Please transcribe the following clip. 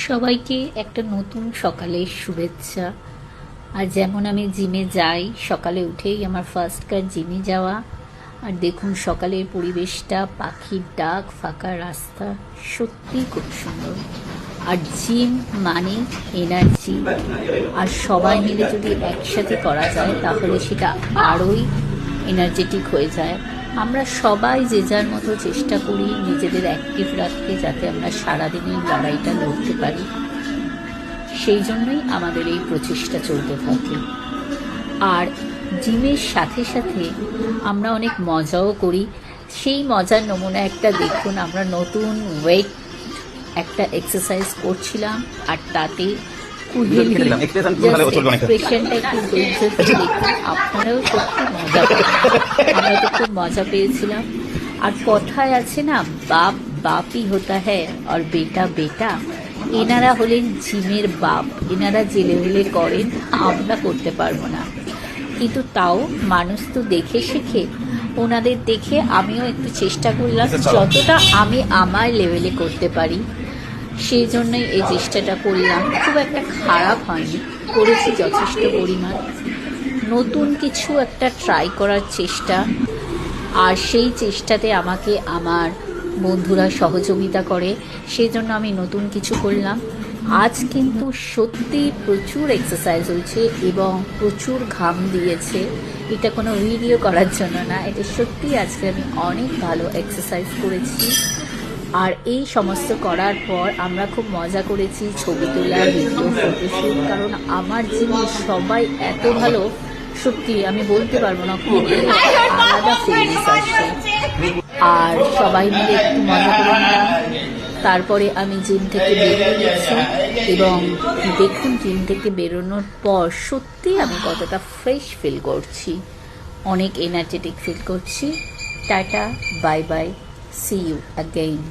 সবাইকে একটা নতুন সকালের শুভেচ্ছা। আর যেমন আমি জিমে যাই, সকালে উঠেই আমার ফার্স্ট কাজ জিমে যাওয়া। আর দেখুন সকালের পরিবেশটা, পাখির ডাক, ফাঁকা রাস্তা, সত্যি খুব সুন্দর। আর জিম মানে এনার্জি, আর সবাই মিলে যদি একসাথে করা যায় তাহলে সেটা আরোই এনার্জেটিক হয়ে যায়। আমরা সবাই যে যার মতো চেষ্টা করি নিজেদের অ্যাক্টিভ রাখতে, যাতে আমরা সারাদিনের লড়াইটা লড়তে পারি। সেই জন্যই আমাদের এই প্রচেষ্টা চলতে থাকে। আর জিমের সাথে সাথে আমরা অনেক মজাও করি। সেই মজার নমুনা একটা দেখুন, আমরা নতুন ওয়েট একটা এক্সারসাইজ করছিলাম, আর তাতে এক্সপ্রেশনটা একটু ধৈর্য ধরে দেখুন, আপনারাও সত্যি মজা পাবেন। আমরা তো খুব মজা পেয়েছিলাম। আর কথায় আছে না, বাপ বাপই হতা হ্যায় আর বেটা বেটা। এনারা হলেন জিমের বাপ। এনারা যে লেভেলে করেন আমরা করতে পারবো না, কিন্তু তাও মানুষ তো দেখে শেখে। ওনাদের দেখে আমিও একটু চেষ্টা করলাম যতটা আমি আমার লেভেলে করতে পারি, সেই জন্যই এই চেষ্টাটা করলাম। খুব একটা খারাপ হয়নি, করেছি যথেষ্ট পরিমাণ। নতুন কিছু একটা ট্রাই করার চেষ্টা, আর সেই চেষ্টাতে আমাকে আমার বন্ধুরা সহযোগিতা করে, সেই জন্য আমি নতুন কিছু করলাম। আজ কিন্তু সত্যি প্রচুর এক্সারসাইজ হয়েছে এবং প্রচুর ঘাম দিয়েছে। এটা কোনো ভিডিও করার জন্য না, এটা সত্যি আজকে আমি অনেক ভালো এক্সারসাইজ করেছি। আর এই সমস্ত করার পর আমরা খুব মজা করেছি, ছবি তোলা, ভিডিও, ফটোশ্যুট। কারণ আমার জিমে সবাই এত ভালো, সত্যি আমি বলতে পারবো না, খুব আলাদা ফিলিংস আসছে। আর সবাই মিলে একটু মজা করে নিলাম। তারপরে আমি জিম থেকে বেরিয়ে গেছি, এবং দেখুন জিম থেকে বেরোনোর পর সত্যি আমি কতটা ফ্রেশ ফিল করছি, অনেক এনার্জেটিক ফিল করছি। Tata, bye bye, see you again.